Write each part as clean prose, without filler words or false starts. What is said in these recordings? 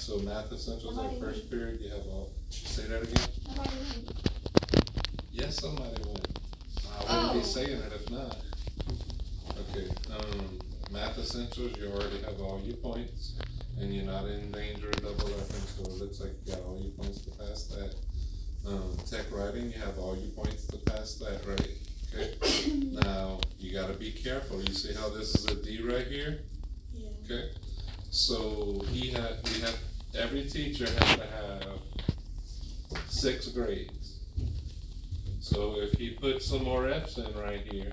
So math essentials that first period, you have all. Say that again. Yes, somebody went. I wouldn't be saying it if not. Okay. Math essentials, you already have all your points, and you're not in danger of double effing. So it looks like you got all your points to pass that. Tech writing, you have all your points to pass that, right? Okay. Now you got to be careful. You see how this is a D right here? Yeah. Okay. So we have every teacher has to have 6 grades. So if he puts some more F's in right here,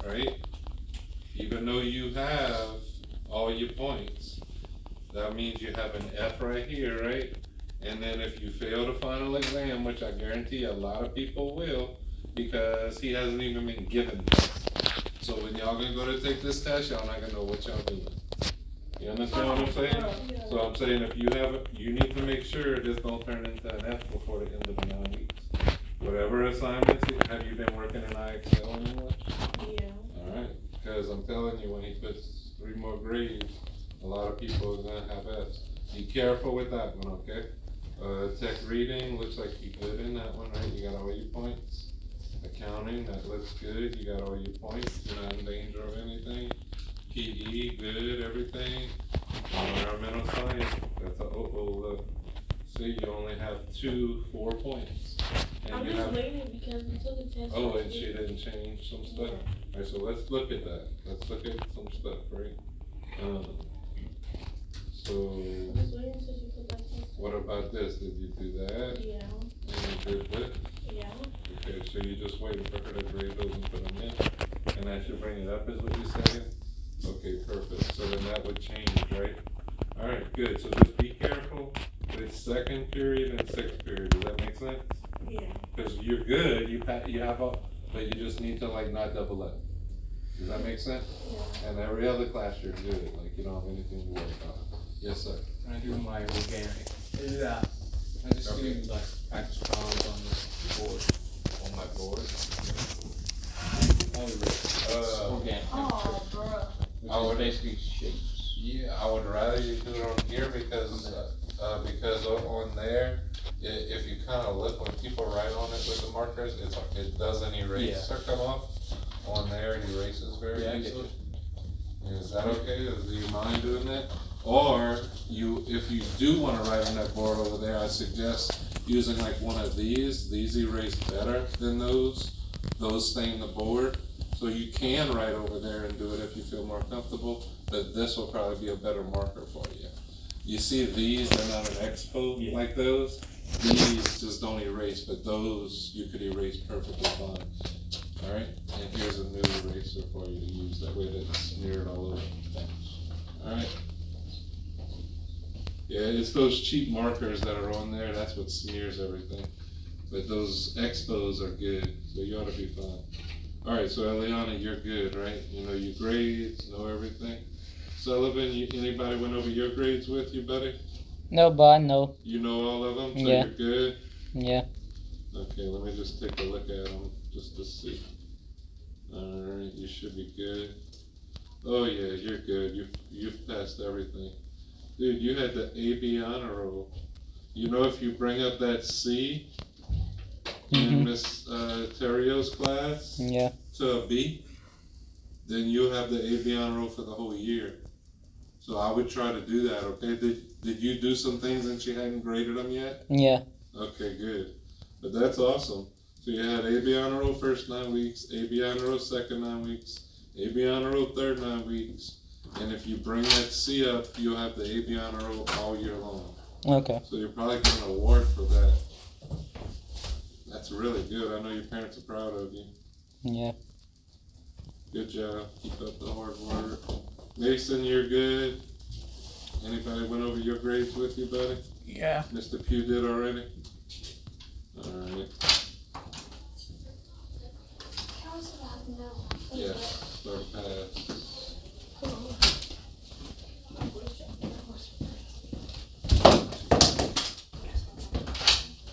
right? Even though you have all your points, that means you have an F right here, right? And then if you fail the final exam, which I guarantee a lot of people will, because he hasn't even been given tests. So when y'all gonna go to take this test, y'all not gonna know what y'all doing. You understand what I'm saying? Yeah. So I'm saying if you have it, you need to make sure this don't turn into an F before the end of the 9 weeks. Whatever assignments, have you been working in IXL anymore? Yeah. Alright, because I'm telling you, when he puts 3 more grades, a lot of people are gonna have F's. Be careful with that one, okay? Tech reading, looks like you're good in that one, right? You got all your points. Accounting, that looks good, you got all your points, you're not in danger of anything. PE, good, everything. Environmental science, that's a look. See, you only have 4 points. And I'm you just have, waiting because we took a test. oh, and she didn't change some stuff. Yeah. Alright, so let's look at that. Let's look at some stuff, right? So, I'm just waiting until she put that test. what about this? Did you do that? Yeah. And you did this? Yeah. Okay, so you're just waiting for her to grade those and put them in? And that should bring it up, is what you're saying? Okay, perfect. So then that would change, right? Alright, good. So just be careful with 2nd period and 6th period. Does that make sense? Yeah. Because you're good, you have all, but you just need to like not double up. Does that make sense? Yeah. And every other class you're good, like you don't have anything to worry about. Yes, sir. I do my organic. Yeah. I just Okay. do like practice problems on the board. On my board. Organic. Oh, bro. I would- Basically shapes. Yeah, I would rather you do it on here because on there, if you kind of look when people write on it with the markers, it doesn't erase or come off. On there, it erases very Yeah, I get easily. Is that okay? Do you mind doing that? Or if you do want to write on that board over there, I suggest using like one of these. These erase better than those. Those stain the board. So you can write over there and do it if you feel more comfortable, but this will probably be a better marker for you. You see these, they're not an expo like those. These just don't erase, but those you could erase perfectly fine. Alright, and here's a new eraser for you to use, that way it's smeared all over. Alright. Yeah, it's those cheap markers that are on there, that's what smears everything. But those expos are good, so you ought to be fine. Alright, so Eliana, you're good, right? You know your grades, know everything. Sullivan, anybody went over your grades with you, buddy? No, but I know. You know all of them, so Yeah. you're good? Yeah. Okay, let me just take a look at them, just to see. Alright, you should be good. Oh yeah, you're good, you've passed everything. Dude, you had the AB honor roll. You know, if you bring up that C in Miss Terrio's class Yeah. to a B, then you'll have the AB honor roll for the whole year. So I would try to do that, okay? Did you do some things and she hadn't graded them yet? Yeah. Okay, good. But that's awesome. So you had AB honor roll first 9 weeks, AB honor roll second 9 weeks, AB honor roll third 9 weeks, and if you bring that C up, you'll have the AB honor roll all year long. Okay. So you're probably getting an award for that. That's really good. I know your parents are proud of you. Yeah. Good job. Keep up the hard work. Mason, you're good. Anybody went over your grades with you, buddy? Yeah. Mr. Pugh did already? Alright. Yeah, start pass.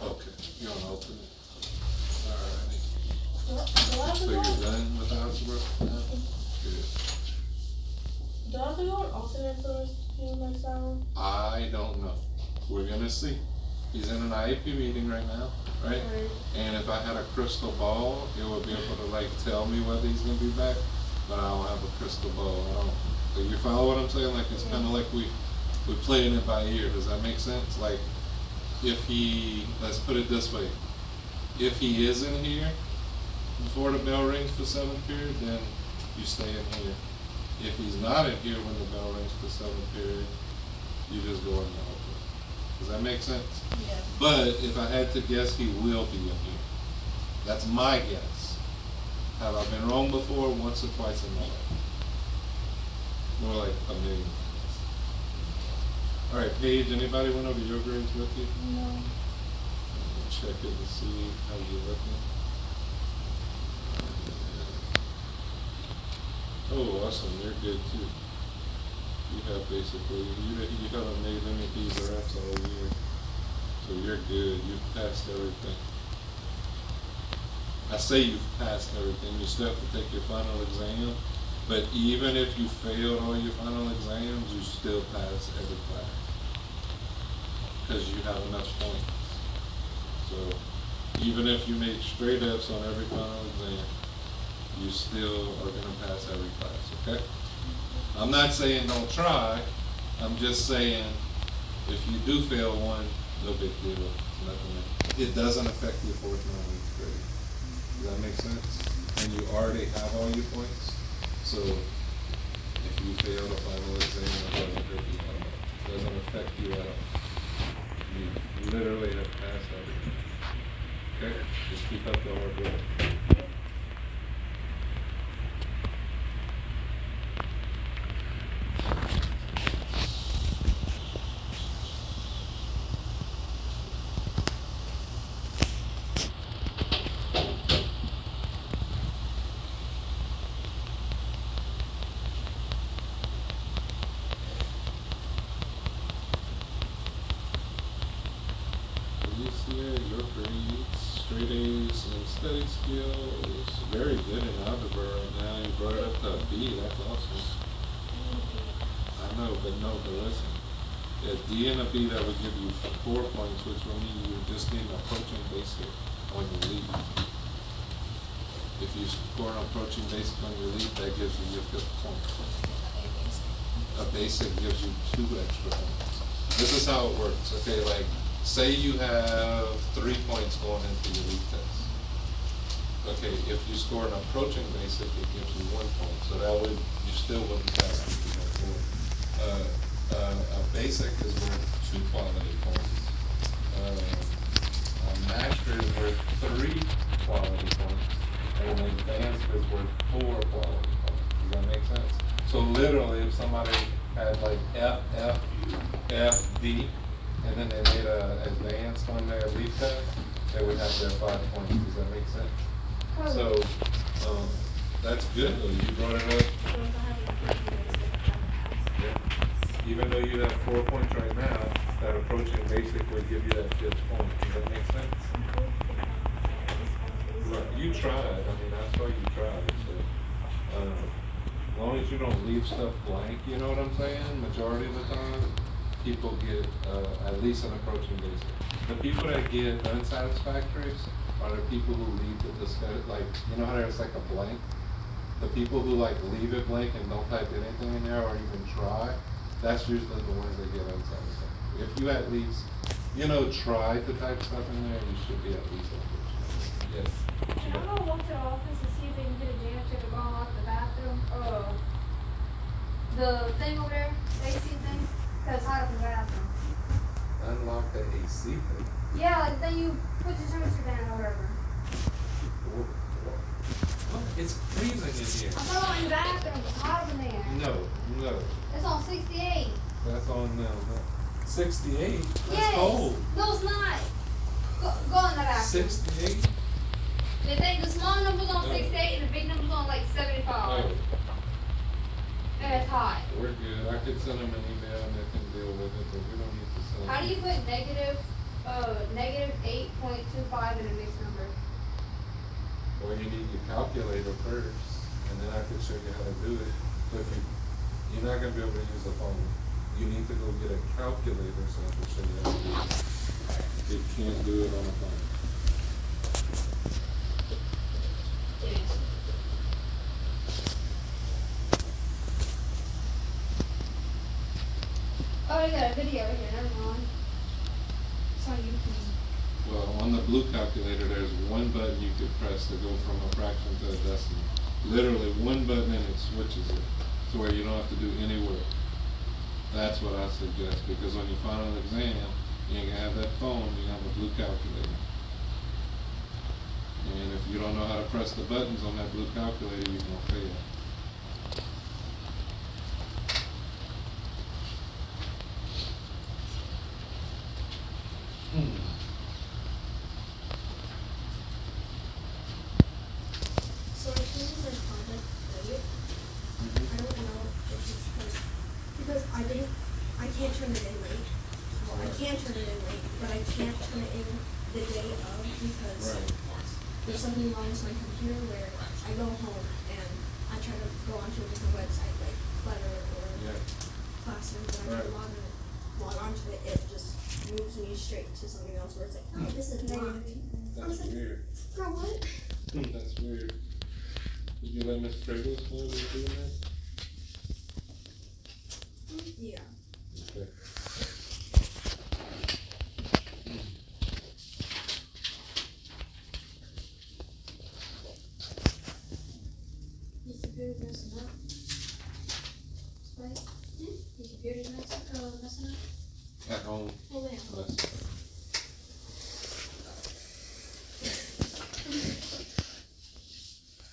Okay, you're on alternate. Alrighty. So you're done with algebra now? Good. Do I have to go on alternate for this next hour? I don't know. we're gonna see. He's in an IEP meeting right now, right? Right. And if I had a crystal ball, it would be able to like tell me whether he's gonna be back, but I don't have a crystal ball. I don't. So you follow what I'm saying? Like it's kind of like we're playing it by ear. Does that make sense? Like if he, let's put it this way, if he is in here before the bell rings for 7th period, then you stay in here. If he's not in here when the bell rings for 7th period, you just go in the hallway. Does that make sense? Yeah. But if I had to guess, he will be in here. That's my guess. Have I been wrong before? Once or twice in my life. More like a million times. All right, Paige, anybody went over your grades with you? No. Check it to see how you're looking. Oh, awesome, you're good too. You have basically, you haven't made any B's or F's all year. So you're good, you've passed everything. I say you've passed everything, you still have to take your final exam, but even if you failed all your final exams, you still pass every class. Because you have enough points. So even if you made straight F's on every final exam, you still are gonna pass every class, okay? I'm not saying don't try, I'm just saying if you do fail one, no big deal. It's nothing. It doesn't affect your 4th and 8th grade. Does that make sense? And you already have all your points, so if you fail the final exam, it doesn't affect you at all. You literally have passed everything. Okay? Just keep up the hard work. Your grades, straight A's and study skills, very good in algebra right now. You brought it up to a B, that's awesome. I know, but listen. A D and a B, that would give you 4 points, which will mean you would just need an approaching basic on your lead. If you score an approaching basic on your lead, that gives you your 5th point. A basic gives you 2 extra points. This is how it works, okay, like, say you have 3 points going into your lead test. Okay, if you score an approaching basic, it gives you 1 point. So that would, you still wouldn't pass if you had 4. A basic is worth 2 quality points. A master is worth 3 quality points. And an advanced is worth 4 quality points. Does that make sense? So literally, if somebody had like F, F, F, D, and then they made a advanced on their lead test, they would have their 5 points. Does that make sense? So, that's good though. You brought it up. Yeah. Even though you have 4 points right now, that approaching basic would give you that 5th point. Does that make sense? Look, you tried. I mean, I saw you tried. So, as long as you don't leave stuff blank, you know what I'm saying? Majority of the time, people get at least an approaching basic. The people that get unsatisfactories are the people who leave the discussion, like, you know how there's like a blank? The people who like leave it blank and don't type anything in there or even try, that's usually the ones that get unsatisfactory. If you at least, you know, try to type stuff in there, you should be at least approaching. Yes? Can I go walk to the office and see if they can get a janitor to go unlock the bathroom, the thing over there, the AC thing? Cause it's hot up in the bathroom. Unlock the AC thing. Yeah, like then you put your temperature down or whatever. What? It's freezing in here. I'm talking about in the bathroom, it's hot up in there. No. It's on 68. That's on 68? That's Yes. cold. No, it's not. Go in the bathroom. 68? The small number's on 68 and the big number's on like 75. Oh, And it's hot. we're good. I could send them an email and they can deal with it, but we don't need to send. How do you put negative 8.25 in a mixed number? Well, you need your calculator first, and then I can show you how to do it. But you're not gonna be able to use the phone. you need to go get a calculator so I can show you how to do it. You can't do it on a phone. Oh, I got a video here, never mind. It's on YouTube. Well, on the blue calculator, there's one button you could press to go from a fraction to a decimal. Literally one button and it switches it to where you don't have to do any work. That's what I suggest, because when you final exam, you ain't gonna have that phone, you have a blue calculator. And if you don't know how to press the buttons on that blue calculator, you're gonna fail. So if this is a project, right? I don't know if it's because I can't turn it in late. Well, I can turn it in late, but I can't turn it in the day of because there's something wrong with my computer where I go home and I try to go onto a different website like Clutter or Classroom, and I try to log onto it, it just moves me straight to something else where it's like, oh, this is not. That's weird. Girl, what? That's weird. Did you let Miss Fragrance know you were doing that? Yeah. Okay. Your computer's messing up. Right? Your computer's messing up? At home. Oh, yeah. That's-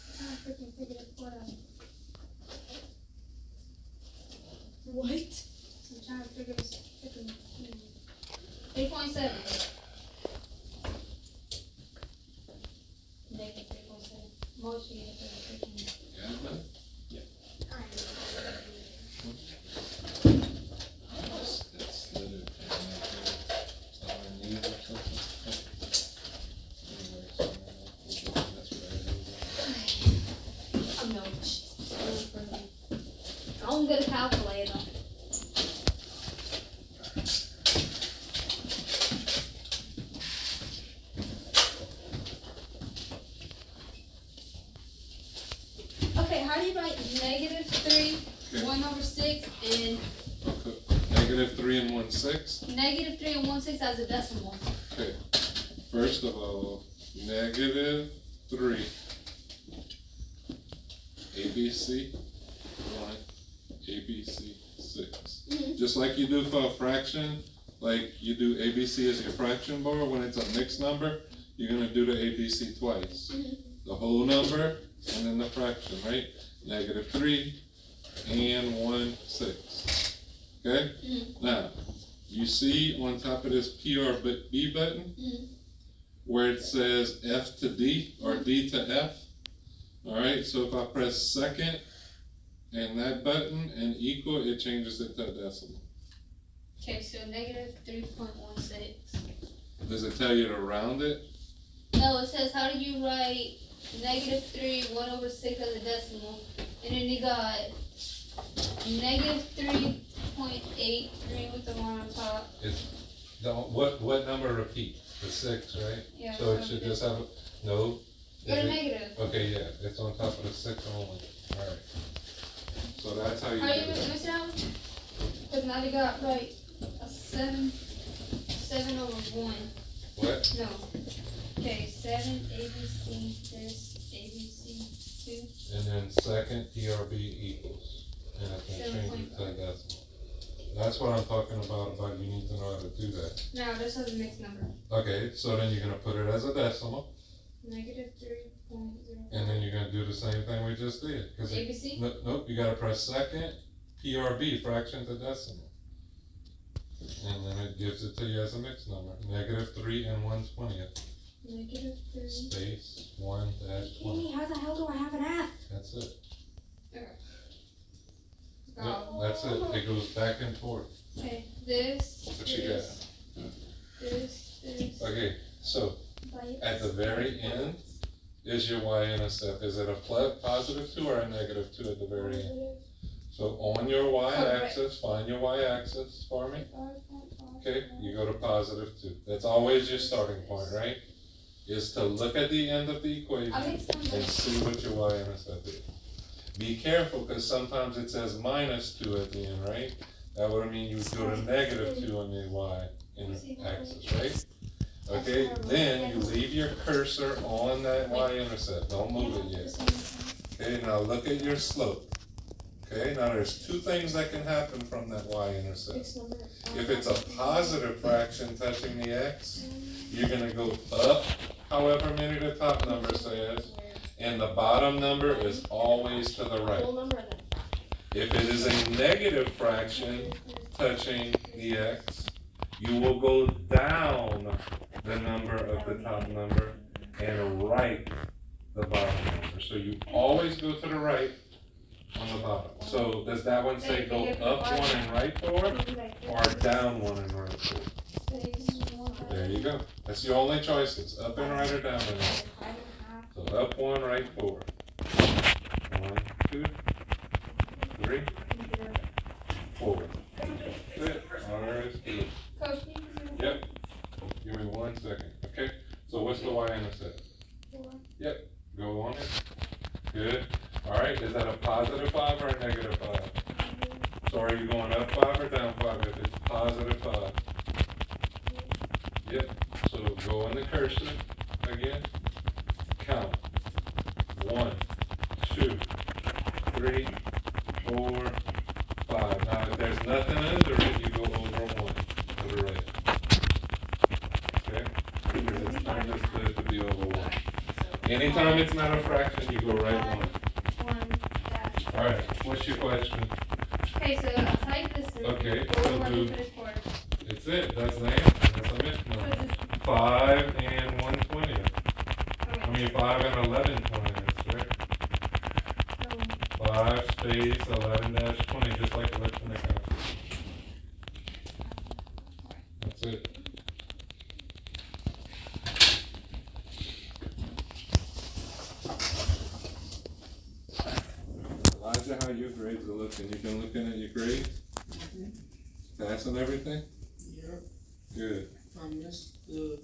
I'm trying to freaking figure it out. What? I'm trying to figure this freaking 3.7. Negative 3.7. Most of you get freaking. Yeah, but it's literally on our knees or something. Anyway, so that's what I do. I'm no. I'm good at calculator. Okay, how do you write negative 3, Okay. 1 over 6, and Okay. Negative 3 and 1/6. negative 3 and 1/6 as a decimal? Okay. First of all, negative 3. ABC 1, ABC 6. Just like you do for a fraction, like you do ABC as your fraction bar, when it's a mixed number, you're gonna do the ABC twice. The whole number and then the fraction, right? Negative 3 and 1/6. Okay? Now, you see on top of this PRB button where it says F to D or D to F? Alright, so if I press second and that button and equal, it changes it to a decimal. Okay, so negative 3.16. Does it tell you to round it? No, it says how do you write negative 3, 1 over 6 as a decimal, and then you got negative 3.83 with the 1 on top. What number repeat? The 6, right? Yeah. So it should just have, no? Go to Is it- negative. Okay, yeah, it's on top of the 6 only. Alright. So that's how you do How do you it. miss out? Because now you got like a 7 over 1. What? No. Okay, 7 ABC, this ABC 2. And then second PRB equals. And I can change it to a decimal. That's what I'm talking about you need to know how to do that. Now this is a mixed number. Okay, so then you're gonna put it as a decimal, Negative 3.0. and then you're gonna do the same thing we just did. 'Cause it- ABC? Nope, you gotta press second, PRB, fraction to decimal. And then it gives it to you as a mixed number, negative 3 and 1/20, Negative 3. space 1-20. Amy, how the hell do I have an F? That's it. Oh. Yep, that's it. It goes back and forth. Okay, this. What you this, This. Okay, so By at the very end is your y-intercept. Is it a positive 2 or a negative 2 at the very end? So on your y-axis, find your y-axis for me. Okay, you go to positive 2. That's always your starting point, right? Is to look at the end of the equation and see what your y-intercept is. Be careful, because sometimes it says minus 2 at the end, right? That would mean you would go to negative 2 on the y-axis, right? Okay, then you leave your cursor on that y-intercept. Don't move it yet. Okay, now look at your slope. Okay, now there's two things that can happen from that y-intercept. If it's a positive fraction touching the x, you're gonna go up however many the top number says, and the bottom number is always to the right. If it is a negative fraction touching the x, you will go down the number of the top number and right the bottom number. So you always go to the right on the bottom. So does that one say go up 1 and right 4, or down 1 and right 4? There you go. That's your only choices, up and right or down and right. So up 1, right 4. 1, 2, 3, 4. Good. All right, is good. Yep. Give me 1 second. Okay. So what's the y-intercept? 4. Yep. Go on it. Good. All right. Is that a positive 5 or a negative 5? So are you going up 5 or down 5 if it's positive 5? Yep. So go in the cursor again. Count. 1, 2, 3, 4, 5. Now if there's nothing under it, you go over 1 to the right. Okay? Because it's understood to be over 1. Anytime it's not a fraction, you go right 1. Alright, what's your question? Okay, so aside this, Okay, so do, it's it, that's the answer, that's a midpoint. 5 and 1/20. I mean 5 and 11/20, right? 5 space 11-20, just like arithmetic calculus. That's it. Elijah, how your grades are looking? You been looking at your grades? Passing everything? Yep. Good. I missed the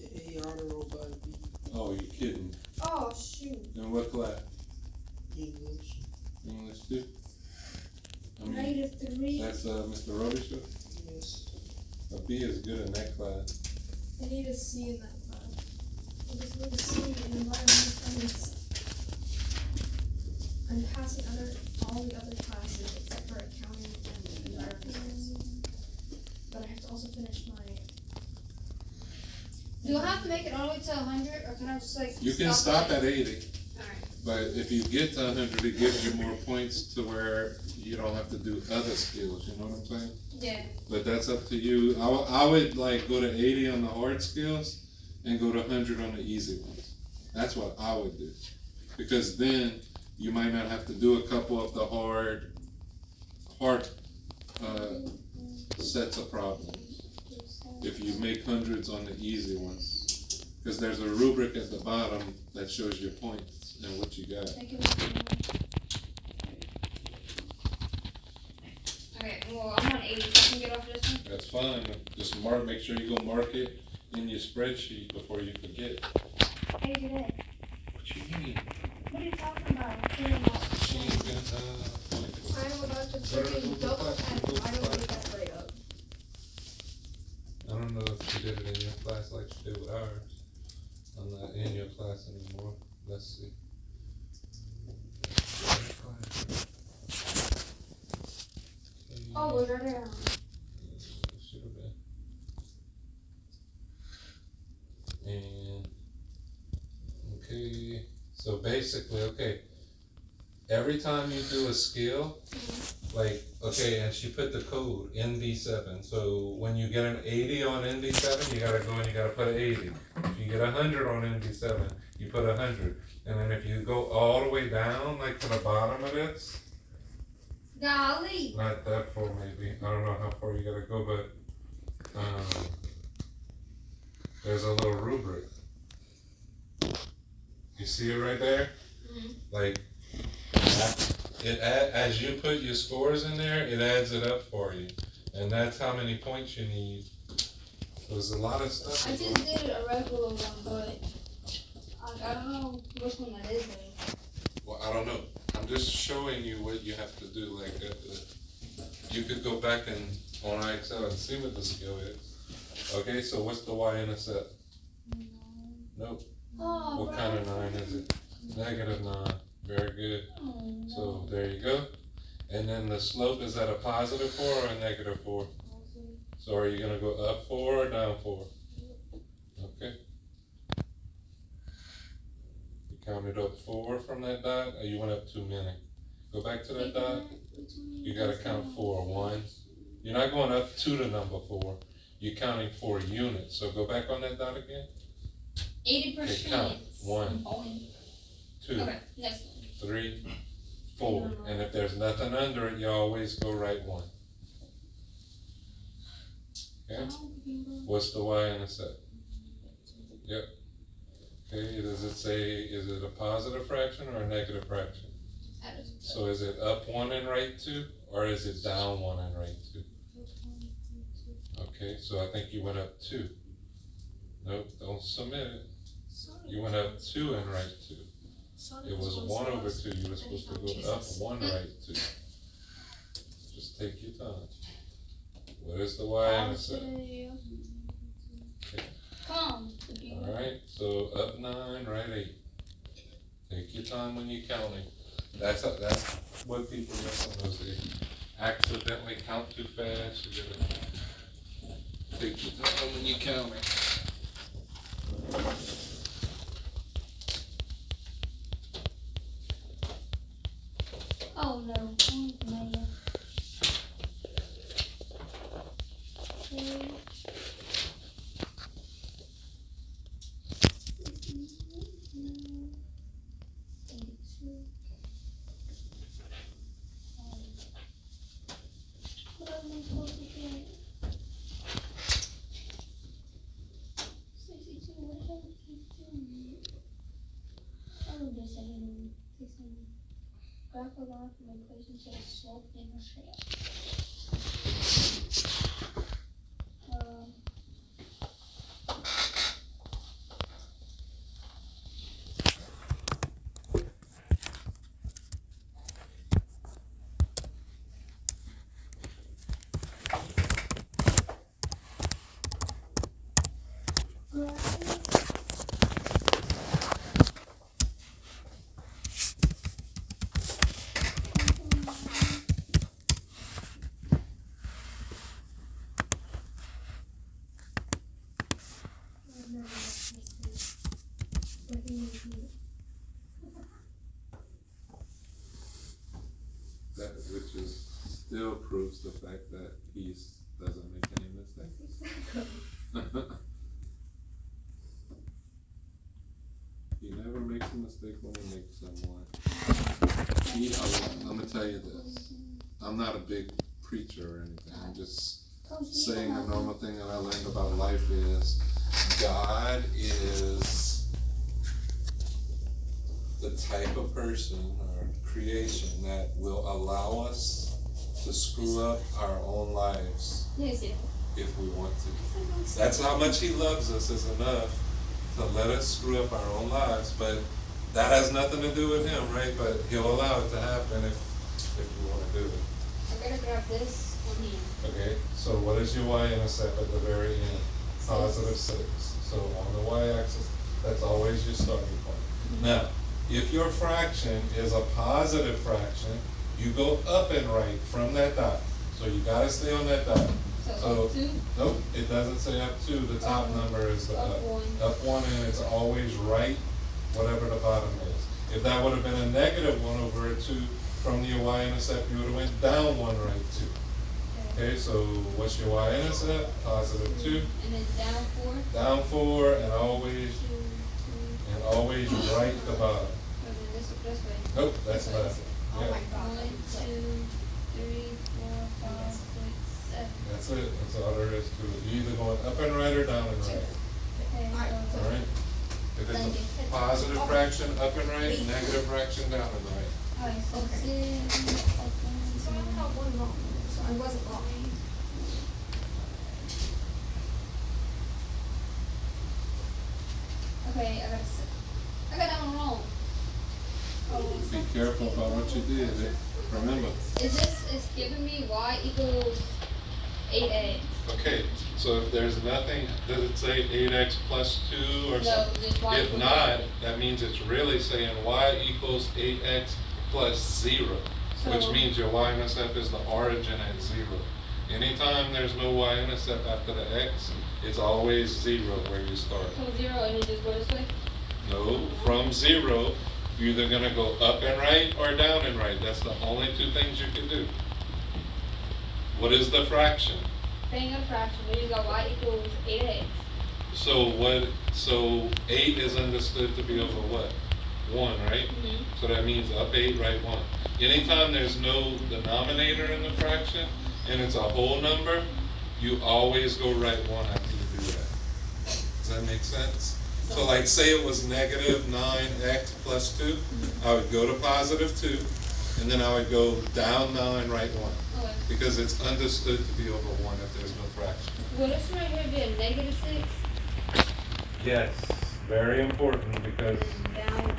A honor roll by B. Oh, you kidding? Oh, shoot. In what class? English. English too? I mean, -3. that's Mr. Robichaud? Yes. A B is good in that class. I need a C in that class. I just need a C in environmental science. I'm passing all the other classes except for accounting and environmental science. But I have to also finish my. do I have to make it all the way to 100, or can I just like You can stop at 80, Alright. but if you get to 100, it gives you more points to where you don't have to do other skills, you know what I'm saying? Yeah. But that's up to you. I would like go to 80 on the hard skills and go to 100 on the easy ones. That's what I would do. Because then you might not have to do a couple of the hard sets of problems if you make hundreds on the easy ones. Because there's a rubric at the bottom that shows your points and what you got. Thank you. Okay, well, I'm on 80, so I can get off this one. That's fine. Just make sure you go mark it in your spreadsheet before you forget. How do you do that? What you mean? What are you talking about? Figuring out. She ain't gonna, I'm about to freaking double test. I don't get that right up. I don't know if she did it in your class like she did with ours. I'm not in your class anymore. Let's see. Oh, we're right around. Should have been. And okay, so basically, okay. Every time you do a skill, like, okay, and she put the code NB7. So when you get an 80 on NB7, you gotta go and you gotta put an 80. If you get 100 on NB7, you put 100. And then if you go all the way down, like to the bottom of this, Golly. not that far maybe. I don't know how far you gotta go, but there's a little rubric. You see it right there? Mhm. Like that. as you put your scores in there, it adds it up for you. And that's how many points you need. So there's a lot of stuff. I just did a regular one, but I don't know which one that is though. Well, I don't know. I'm just showing you what you have to do. Like, you could go back and on Excel and see what the skill is. Okay, so what's the y-intercept? Nope. Oh, What kind of 9 is it? -9. Very good. So there you go. And then the slope, is that a +4 or a -4? So are you gonna go up 4 or down 4? Okay. You counted up 4 from that dot, or you went up too many? Go back to that dot. You gotta count 4. 1. You're not going up to the number 4. You're counting 4 units. So go back on that dot again. 80%. Okay, count. 1, 2, Okay, next one. 3, 4. And if there's nothing under it, you always go right 1. Okay? What's the y-intercept? Yep. Okay, does it say, is it a positive fraction or a negative fraction? So is it up 1 and right 2, or is it down 1 and right 2? Okay, so I think you went up 2. Nope, don't submit it. You went up 2 and right 2. It was 1 over 2. You were supposed to go up 1 right 2. Just take your time. What is the y-intercept? Come. Alright, so up 9, right 8. Take your time when you're counting. That's what people miss on those. They accidentally count too fast. You gotta take your time when you're counting. Oh no. Graph a line from equation to the slope in the shape. That which is still proves the fact that he doesn't make any mistakes. He never makes a mistake when he makes someone. I'm gonna tell you this. I'm not a big preacher or anything. I'm just saying a normal thing that I learned about life is God is the type of person or creation that will allow us to screw up our own lives if we want to. That's how much He loves us is enough to let us screw up our own lives, but that has nothing to do with Him, right? But He'll allow it to happen if we want to do it. I gotta grab this one here. Okay, so what is your y-intercept at the very end? Positive 6. So on the y-axis, that's always your starting point. Now, if your fraction is a positive fraction, you go up and right from that dot. So you gotta stay on that dot. So up 2? Nope, it doesn't say up 2. The top number is the up. Up 1, and it's always right, whatever the bottom is. If that would have been a -1 over 2 from your y-intercept, you would have went down 1 right 2. Okay, so what's your y-intercept? Positive 2. And then down 4? Down 4, and always right the bottom. And then this way. Nope, that's left. Oh Yeah, my God. 1, 2, 3, 4, 5, 6, 7. that's it. That's all there is to it. You're either going up and right or down and right. Okay, All right? If it's a positive fraction, up and right, negative fraction, down and right. Alright, so Okay. So I only got one wrong, so I wasn't wrong. okay, I got that one wrong. Be careful about what you did. Remember. It's giving me y equals 8x. Okay, so if there's nothing, does it say 8x plus 2 or No, something? just y If equals not, 8. that means it's really saying y equals 8x plus 0, which So- means your y-intercept is the origin at 0. Anytime there's no y-intercept after the x, it's always 0 where you start. So 0 and it just go this way? No, from 0, you're either gonna go up and right or down and right. That's the only two things you can do. What is the fraction? Thing of fraction, we just got y equals 8x. So 8 is understood to be over what? 1, right? Mm-hmm. So that means up 8, right 1. Anytime there's no denominator in the fraction and it's a whole number, you always go right 1 after you do that. Does that make sense? So like say it was negative 9x plus 2, I would go to positive 2, and then I would go down 9, right 1. Okay. Because it's understood to be over 1 if there's no fraction. Will this right here be a negative 6? Yes, very important because, And down 1.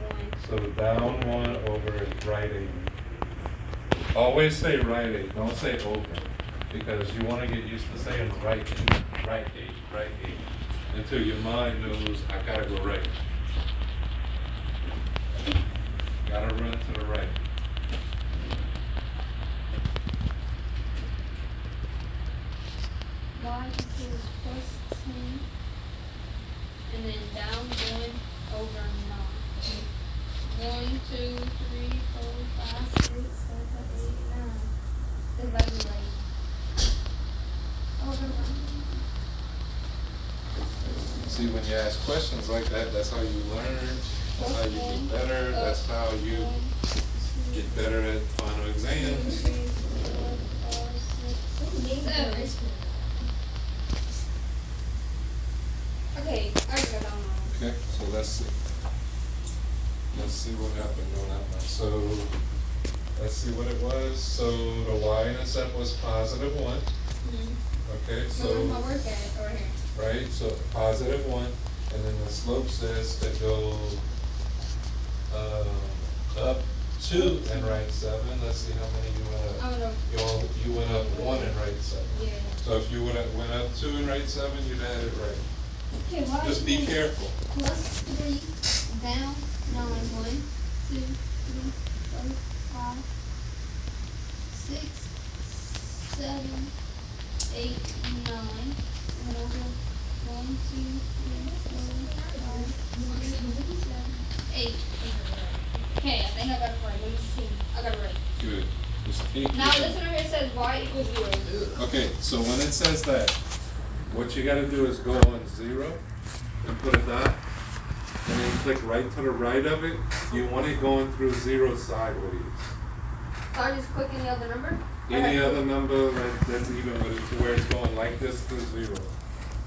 so down 1 over is right 8. Always say right 8, don't say over, because you want to get used to saying right 8, right 8, right 8, until your mind knows I gotta go right. Gotta run to the right. Y equals plus 10. And then down 1 over 9. 1, 2, 3, 4, 5, 6, 7, 8, 9. It's about to be right. Oh, never mind. See, when you ask questions like that, that's how you learn, that's how you get better, that's how you get better at final exams. 7. Okay, I got that one wrong. Okay, so let's see. Let's see what happened on that one. So, let's see what it was. So, the y-intercept was positive 1. Okay, So so, where's my work at? Over here. right, so positive 1, and then the slope says to go up 2 and right 7. Let's see how many you went I up. don't know. You went up 1 and right 7. Yeah. So if you went up 2 and right 7, you'd had it right. Okay, why Just be careful. plus 3 down 9, 1, 2, 3, 4, 5, 6, 7, 8, 9. And over 1, 2, 3, 4, 5, 6, 7, 8. Okay, I think I got it right. Let me see. I got it right. Good. Just keep Now this one here says y equals 0. Okay, so when it says that, what you gotta do is go on 0 and put a dot, and then click right to the right of it. You want it going through 0 sideways. So I just click any other number? Any Okay. other number that's even with it to where it's going like this to 0.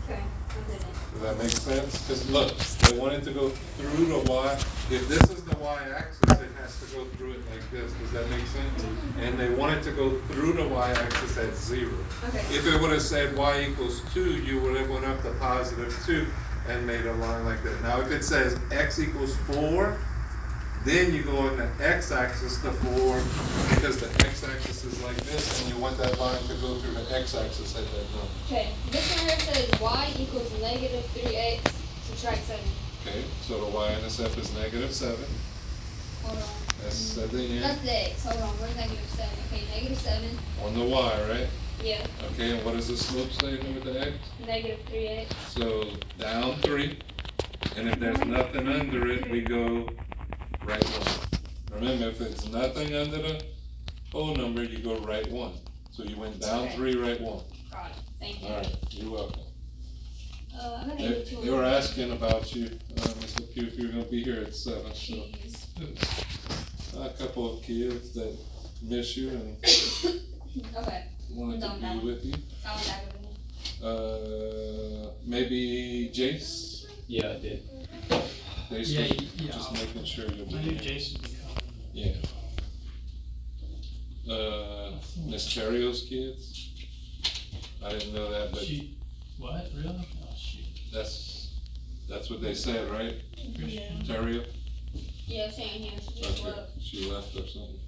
Okay, I did it. Does that make sense? Because look, they want it to go through the y. If this is the y-axis, it has to go through it like this. Does that make sense? And they want it to go through the y-axis at 0. Okay. If it would have said y equals 2, you would have went up to positive 2 and made a line like that. Now if it says x equals 4, then you go on the x-axis to 4, because the x-axis is like this, and you want that line to go through the x-axis at that number. Okay, this one here says y equals negative 3x subtract 7. Okay, so the y-intercept is negative 7. Hold on. That's at the end. That's the x. Hold on, where's negative 7? Okay, negative 7. On the y, right? Yeah, Okay, and what does the slope say with the x? negative 3x. So down 3, and if there's nothing under it, we go right 1. Remember, if it's nothing under the whole number, you go right 1. So you went down Okay. 3, right 1. Got it. Thank you. All right, you're welcome. I'm gonna They, give it to they were asking about you, Mr. Pugh, if you're gonna be here at 7. So Jeez. a couple of kids that miss you and Okay, wanted Done to now. be with you. I'll be back with you. Maybe Jace? Yeah, I did. They Yeah, still yeah. just making sure you'll be I knew here. Jason would be coming. Yeah. Miss Terrio's kids. I didn't know that, but She, what, really? Oh, shoot. that's what they said, right? Yeah. Terrio? Yeah, saying here, she just Okay, left. she left or something.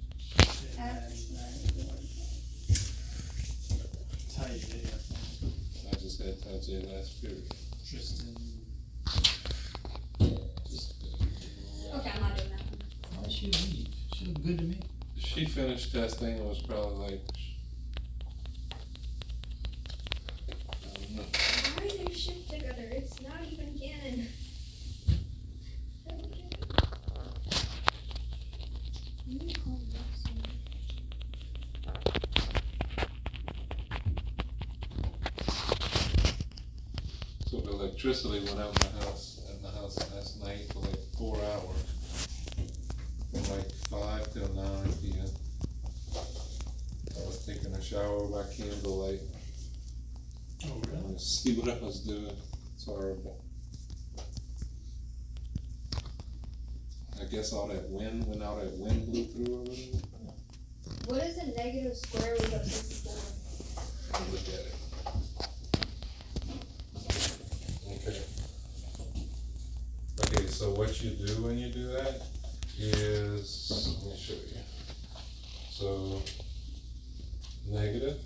Tight J, I think. I just had Ty J last period. Tristan. Okay, I'm not doing that one. Why did she leave? She looked good to me. She finished testing and was probably like, I don't know. Why do they ship together? It's not even canon. So the electricity went out in the house last night for like 4 hours. From like 5 till 9 p.m. I was taking a shower by candlelight. Oh, I wanted to see what I was doing. It's horrible. I guess all that wind, when all that wind blew through or whatever. What is the negative square root of 64? Look at it. Okay. Okay, so what you do when you do that is, let me show you. So, negative